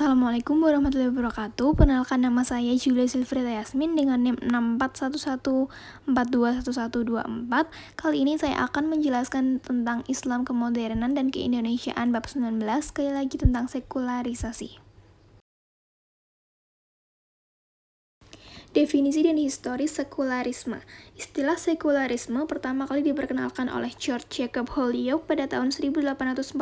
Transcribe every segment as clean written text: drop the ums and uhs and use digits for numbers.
Assalamualaikum warahmatullahi wabarakatuh. Perkenalkan, nama saya Julia Silvrita Yasmin dengan NIM 6411421124. Kali ini saya akan menjelaskan tentang Islam kemodernan dan keindonesiaan bab 19, sekali lagi tentang sekularisasi. Definisi dan historis sekularisme. Istilah sekularisme pertama kali diperkenalkan oleh George Jacob Holyoake pada tahun 1841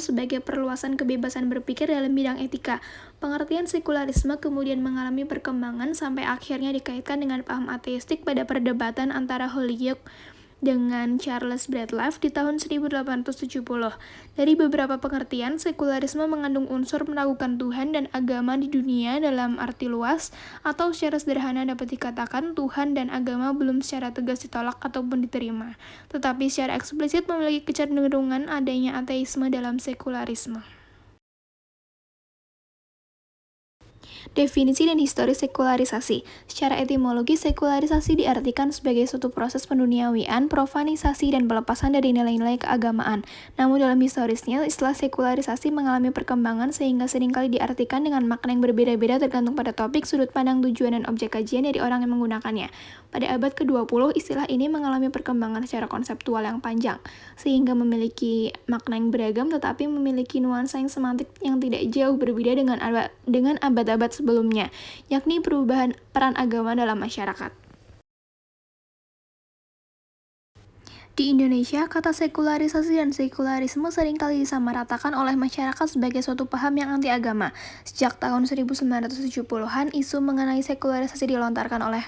sebagai perluasan kebebasan berpikir dalam bidang etika. Pengertian sekularisme kemudian mengalami perkembangan sampai akhirnya dikaitkan dengan paham ateistik pada perdebatan antara Holyoake dengan Charles Bradlaugh di tahun 1870. Dari beberapa pengertian, sekularisme mengandung unsur meragukan Tuhan dan agama di dunia dalam arti luas, atau secara sederhana dapat dikatakan Tuhan dan agama belum secara tegas ditolak ataupun diterima, tetapi secara eksplisit memiliki kecenderungan adanya ateisme dalam sekularisme. Definisi dan historis sekularisasi. Secara etimologi, sekularisasi diartikan sebagai suatu proses penduniawian, profanisasi, dan pelepasan dari nilai-nilai keagamaan. Namun dalam historisnya, istilah sekularisasi mengalami perkembangan sehingga seringkali diartikan dengan makna yang berbeda-beda tergantung pada topik, sudut pandang, tujuan, dan objek kajian dari orang yang menggunakannya. Pada abad ke-20, istilah ini mengalami perkembangan secara konseptual yang panjang, sehingga memiliki makna yang beragam tetapi memiliki nuansa yang semantik yang tidak jauh berbeda dengan abad-abad sebelumnya, yakni perubahan peran agama dalam masyarakat. Di Indonesia, kata sekularisasi dan sekularisme seringkali disamaratakan oleh masyarakat sebagai suatu paham yang anti-agama. Sejak tahun 1970-an, isu mengenai sekularisasi dilontarkan oleh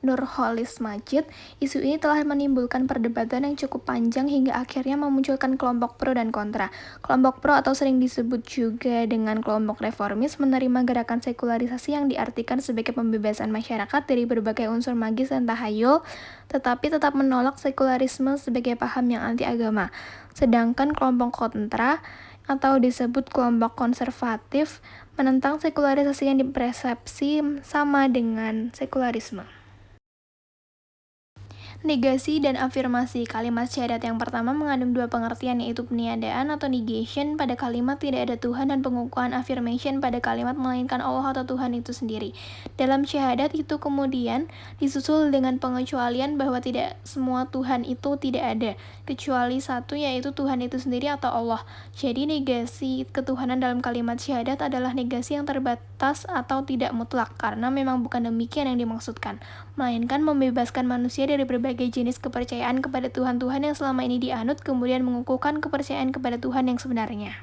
Nurholis Majid. Isu ini telah menimbulkan perdebatan yang cukup panjang hingga akhirnya memunculkan kelompok pro dan kontra. Kelompok pro atau sering disebut juga dengan kelompok reformis menerima gerakan sekularisasi yang diartikan sebagai pembebasan masyarakat dari berbagai unsur magis dan tahayul, tetapi tetap menolak sekularisme sebagai paham yang anti-agama. Sedangkan kelompok kontra atau disebut kelompok konservatif menentang sekularisasi yang dipersepsi sama dengan sekularisme. Negasi dan afirmasi. Kalimat syahadat yang pertama mengandung dua pengertian, yaitu peniadaan atau negation pada kalimat tidak ada Tuhan dan pengukuhan affirmation pada kalimat melainkan Allah atau Tuhan itu sendiri. Dalam syahadat itu kemudian disusul dengan pengecualian bahwa tidak semua Tuhan itu tidak ada, kecuali satu, yaitu Tuhan itu sendiri atau Allah. Jadi negasi ketuhanan dalam kalimat syahadat adalah negasi yang terbatas atau tidak mutlak, karena memang bukan demikian yang dimaksudkan, melainkan membebaskan manusia dari berbagai jenis kepercayaan kepada Tuhan-Tuhan yang selama ini dianut, kemudian mengukuhkan kepercayaan kepada Tuhan yang sebenarnya.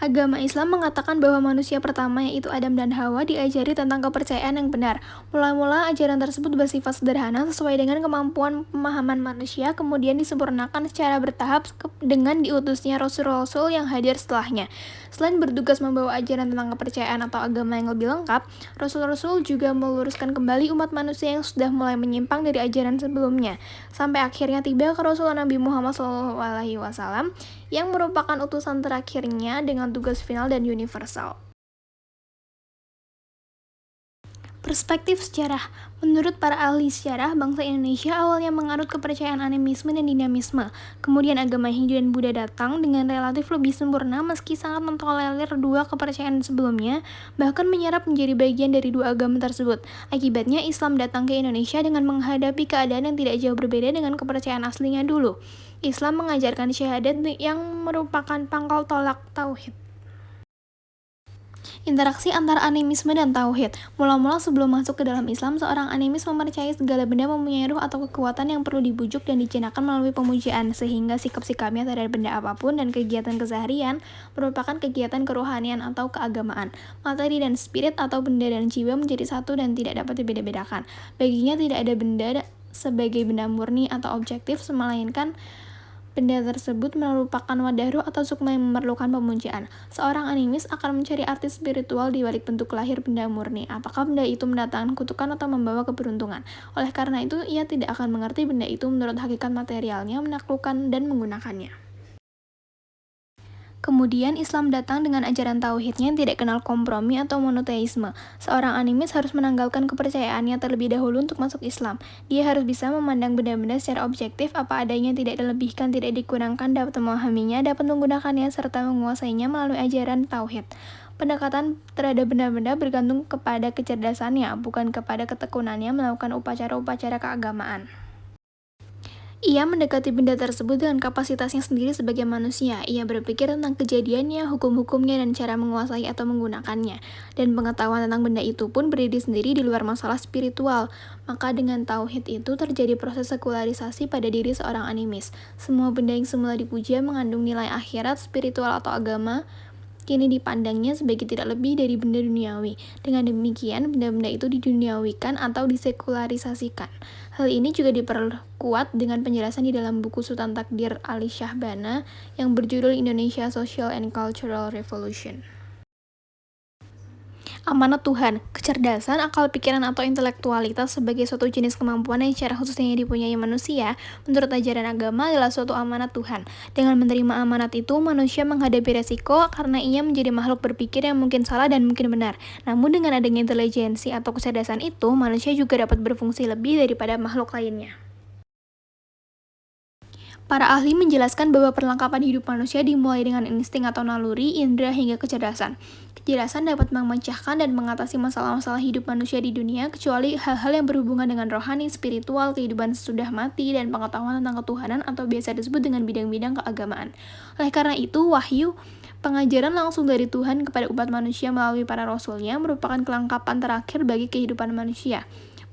Agama Islam mengatakan bahwa manusia pertama, yaitu Adam dan Hawa, diajari tentang kepercayaan yang benar. Mula-mula ajaran tersebut bersifat sederhana sesuai dengan kemampuan pemahaman manusia, kemudian disempurnakan secara bertahap dengan diutusnya rasul-rasul yang hadir setelahnya. Selain bertugas membawa ajaran tentang kepercayaan atau agama yang lebih lengkap, rasul-rasul juga meluruskan kembali umat manusia yang sudah mulai menyimpang dari ajaran sebelumnya, sampai akhirnya tiba ke Rasul Nabi Muhammad SAW yang merupakan utusan terakhirnya dengan tugas final dan universal. Perspektif sejarah. Menurut para ahli sejarah, bangsa Indonesia awalnya menganut kepercayaan animisme dan dinamisme. Kemudian agama Hindu dan Buddha datang dengan relatif lebih sempurna meski sangat mentolerir dua kepercayaan sebelumnya, bahkan menyerap menjadi bagian dari dua agama tersebut. Akibatnya Islam datang ke Indonesia dengan menghadapi keadaan yang tidak jauh berbeda dengan kepercayaan aslinya dulu. Islam mengajarkan syahadat yang merupakan pangkal tolak tauhid. Interaksi antara animisme dan tauhid. Mula-mula sebelum masuk ke dalam Islam, seorang animis mempercayai segala benda mempunyai ruh atau kekuatan yang perlu dibujuk dan dijinakan melalui pemujaan, sehingga sikap-sikapnya terhadap benda apapun dan kegiatan keseharian merupakan kegiatan kerohanian atau keagamaan. Materi dan spirit atau benda dan jiwa menjadi satu dan tidak dapat dibeda-bedakan. Baginya tidak ada benda sebagai benda murni atau objektif, melainkan benda tersebut merupakan wadah ruh atau sukma yang memerlukan pemujaan. Seorang animis akan mencari arti spiritual di balik bentuk lahir benda murni. Apakah benda itu mendatangkan kutukan atau membawa keberuntungan? Oleh karena itu, ia tidak akan mengerti benda itu menurut hakikat materialnya, menaklukkan dan menggunakannya. Kemudian Islam datang dengan ajaran tauhidnya yang tidak kenal kompromi atau monoteisme. Seorang animis harus menanggalkan kepercayaannya terlebih dahulu untuk masuk Islam. Dia harus bisa memandang benda-benda secara objektif, apa adanya, tidak dilebihkan, tidak dikurangkan, dapat memahaminya, dapat menggunakannya, serta menguasainya melalui ajaran tauhid. Pendekatan terhadap benda-benda bergantung kepada kecerdasannya, bukan kepada ketekunannya melakukan upacara-upacara keagamaan. Ia mendekati benda tersebut dengan kapasitasnya sendiri sebagai manusia. Ia berpikir tentang kejadiannya, hukum-hukumnya, dan cara menguasai atau menggunakannya. Dan pengetahuan tentang benda itu pun berdiri sendiri di luar masalah spiritual. Maka dengan tauhid itu terjadi proses sekularisasi pada diri seorang animis. Semua benda yang semula dipuja mengandung nilai akhirat, spiritual, atau agama, kini dipandangnya sebagai tidak lebih dari benda duniawi. Dengan demikian, benda-benda itu diduniawikan atau disekularisasikan. Hal ini juga diperkuat dengan penjelasan di dalam buku Sultan Takdir Ali Syahbana yang berjudul Indonesia Social and Cultural Revolution. Amanat Tuhan, kecerdasan, akal pikiran atau intelektualitas sebagai suatu jenis kemampuan yang secara khususnya dipunyai manusia, menurut ajaran agama adalah suatu amanat Tuhan. Dengan menerima amanat itu, manusia menghadapi resiko karena ia menjadi makhluk berpikir yang mungkin salah dan mungkin benar. Namun dengan adanya intelijensi atau kecerdasan itu, manusia juga dapat berfungsi lebih daripada makhluk lainnya. Para ahli menjelaskan bahwa perlengkapan hidup manusia dimulai dengan insting atau naluri, indera, hingga kecerdasan. Kecerdasan dapat memecahkan dan mengatasi masalah-masalah hidup manusia di dunia, kecuali hal-hal yang berhubungan dengan rohani, spiritual, kehidupan sesudah mati, dan pengetahuan tentang ketuhanan atau biasa disebut dengan bidang-bidang keagamaan. Oleh karena itu, wahyu, pengajaran langsung dari Tuhan kepada umat manusia melalui para rasulnya merupakan kelengkapan terakhir bagi kehidupan manusia.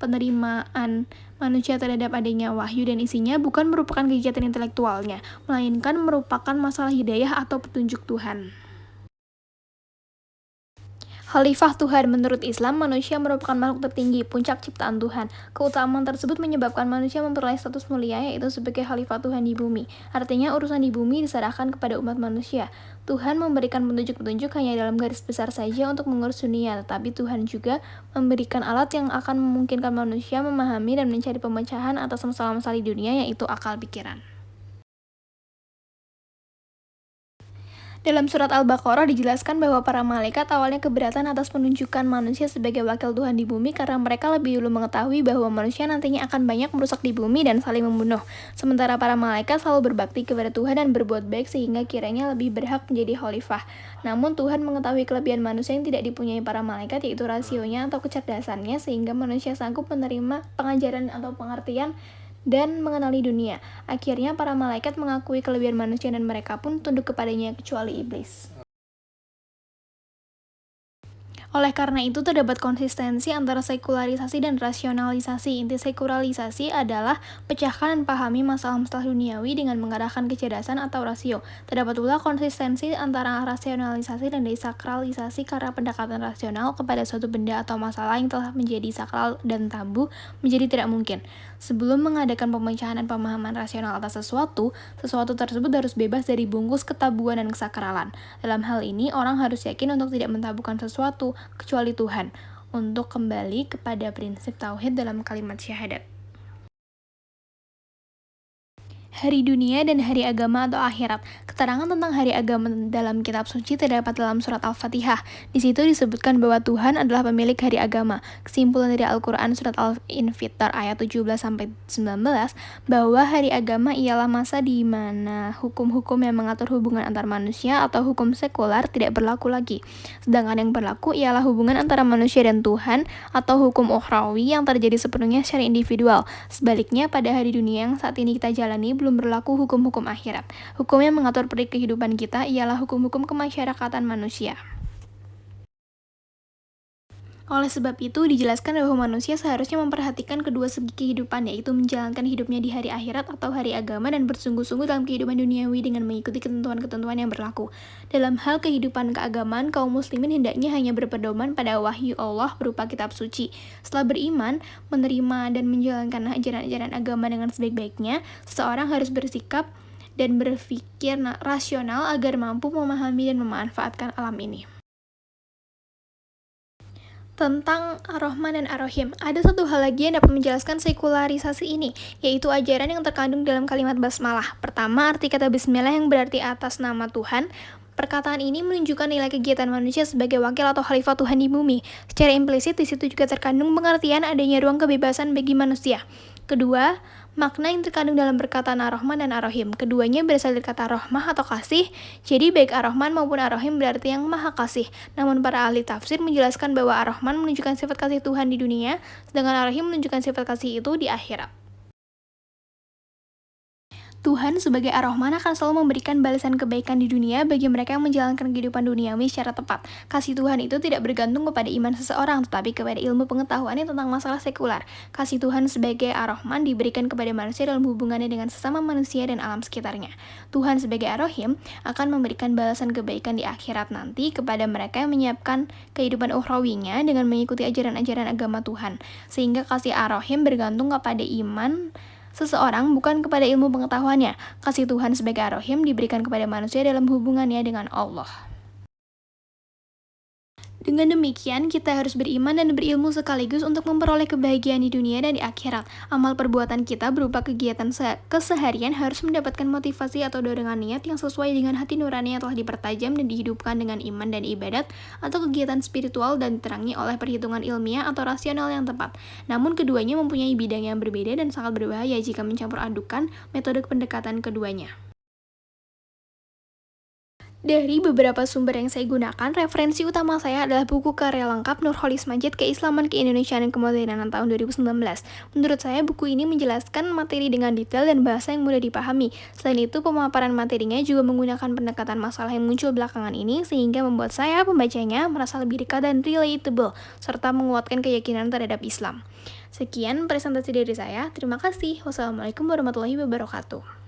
Penerimaan manusia terhadap adanya wahyu dan isinya bukan merupakan kegiatan intelektualnya, melainkan merupakan masalah hidayah atau petunjuk Tuhan. Khalifah Tuhan. Menurut Islam, manusia merupakan makhluk tertinggi, puncak ciptaan Tuhan. Keutamaan tersebut menyebabkan manusia memperoleh status mulia, yaitu sebagai khalifah Tuhan di bumi. Artinya, urusan di bumi diserahkan kepada umat manusia. Tuhan memberikan petunjuk-petunjuk hanya dalam garis besar saja untuk mengurus dunia, tetapi Tuhan juga memberikan alat yang akan memungkinkan manusia memahami dan mencari pemecahan atas masalah-masalah di dunia, yaitu akal pikiran. Dalam surat Al-Baqarah dijelaskan bahwa para malaikat awalnya keberatan atas penunjukan manusia sebagai wakil Tuhan di bumi karena mereka lebih dulu mengetahui bahwa manusia nantinya akan banyak merusak di bumi dan saling membunuh. Sementara para malaikat selalu berbakti kepada Tuhan dan berbuat baik sehingga kiranya lebih berhak menjadi khalifah. Namun Tuhan mengetahui kelebihan manusia yang tidak dipunyai para malaikat, yaitu rasionya atau kecerdasannya, sehingga manusia sanggup menerima pengajaran atau pengertian dan mengenali dunia. Akhirnya para malaikat mengakui kelebihan manusia dan mereka pun tunduk kepadanya kecuali iblis. Oleh karena itu, terdapat konsistensi antara sekularisasi dan rasionalisasi. Inti sekularisasi adalah pecahkan dan pahami masalah-masalah duniawi dengan mengarahkan kecerdasan atau rasio. Terdapat pula konsistensi antara rasionalisasi dan desakralisasi karena pendekatan rasional kepada suatu benda atau masalah yang telah menjadi sakral dan tabu menjadi tidak mungkin. Sebelum mengadakan pemecahan dan pemahaman rasional atas sesuatu tersebut harus bebas dari bungkus ketabuan dan kesakralan. Dalam hal ini, orang harus yakin untuk tidak mentabukan sesuatu, kecuali Tuhan, untuk kembali kepada prinsip tauhid dalam kalimat syahadat. Hari dunia dan hari agama atau akhirat. Keterangan tentang hari agama dalam kitab suci terdapat dalam surat Al-Fatihah. Di situ disebutkan bahwa Tuhan adalah pemilik hari agama. Kesimpulan dari Al-Quran surat Al-Infitar ayat 17-19 bahwa hari agama ialah masa di mana hukum-hukum yang mengatur hubungan antar manusia atau hukum sekular tidak berlaku lagi. Sedangkan yang berlaku ialah hubungan antara manusia dan Tuhan atau hukum ukhrawi yang terjadi sepenuhnya secara individual. Sebaliknya, pada hari dunia yang saat ini kita jalani belum berlaku hukum-hukum akhirat. Hukum yang mengatur peri kehidupan kita ialah hukum-hukum kemasyarakatan manusia. Oleh sebab itu, dijelaskan bahwa manusia seharusnya memperhatikan kedua segi kehidupan, yaitu menjalankan hidupnya di hari akhirat atau hari agama dan bersungguh-sungguh dalam kehidupan duniawi dengan mengikuti ketentuan-ketentuan yang berlaku. Dalam hal kehidupan keagamaan, kaum muslimin hendaknya hanya berpedoman pada wahyu Allah berupa kitab suci. Setelah beriman, menerima dan menjalankan ajaran-ajaran agama dengan sebaik-baiknya, seseorang harus bersikap dan berpikir rasional agar mampu memahami dan memanfaatkan alam ini. Tentang Ar-Rahman dan Ar-Rahim, ada satu hal lagi yang dapat menjelaskan sekularisasi ini, yaitu ajaran yang terkandung dalam kalimat basmalah. Pertama, arti kata bismillah yang berarti atas nama Tuhan. Perkataan ini menunjukkan nilai kegiatan manusia sebagai wakil atau khalifah Tuhan di bumi. Secara implisit di situ juga terkandung pengertian adanya ruang kebebasan bagi manusia. Kedua, makna yang terkandung dalam perkataan Ar-Rahman dan Ar-Rahim. Keduanya berasal dari kata rahmah atau kasih, jadi baik Ar-Rahman maupun Ar-Rahim berarti yang maha kasih. Namun para ahli tafsir menjelaskan bahwa Ar-Rahman menunjukkan sifat kasih Tuhan di dunia, sedangkan Ar-Rahim menunjukkan sifat kasih itu di akhirat. Tuhan sebagai Ar-Rahman akan selalu memberikan balasan kebaikan di dunia bagi mereka yang menjalankan kehidupan duniawi secara tepat. Kasih Tuhan itu tidak bergantung kepada iman seseorang, tetapi kepada ilmu pengetahuannya tentang masalah sekular. Kasih Tuhan sebagai Ar-Rahman diberikan kepada manusia dalam hubungannya dengan sesama manusia dan alam sekitarnya. Tuhan sebagai Ar-Rahim akan memberikan balasan kebaikan di akhirat nanti kepada mereka yang menyiapkan kehidupan ukhrawinya dengan mengikuti ajaran-ajaran agama Tuhan. Sehingga kasih Ar-Rahim bergantung kepada iman seseorang, bukan kepada ilmu pengetahuannya. Kasih Tuhan sebagai Ar-Rahim diberikan kepada manusia dalam hubungannya dengan Allah. Dengan demikian, kita harus beriman dan berilmu sekaligus untuk memperoleh kebahagiaan di dunia dan di akhirat. Amal perbuatan kita berupa kegiatan keseharian harus mendapatkan motivasi atau dorongan niat yang sesuai dengan hati nurani yang telah dipertajam dan dihidupkan dengan iman dan ibadat, atau kegiatan spiritual dan diterangi oleh perhitungan ilmiah atau rasional yang tepat. Namun keduanya mempunyai bidang yang berbeda dan sangat berbahaya jika mencampur adukan metode pendekatan keduanya. Dari beberapa sumber yang saya gunakan, referensi utama saya adalah buku karya lengkap Nurcholish Madjid, Keislaman, Keindonesiaan, dan Kemodernan tahun 2019. Menurut saya, buku ini menjelaskan materi dengan detail dan bahasa yang mudah dipahami. Selain itu, pemaparan materinya juga menggunakan pendekatan masalah yang muncul belakangan ini, sehingga membuat saya, pembacanya, merasa lebih dekat dan relatable, serta menguatkan keyakinan terhadap Islam. Sekian presentasi dari saya. Terima kasih. Wassalamualaikum warahmatullahi wabarakatuh.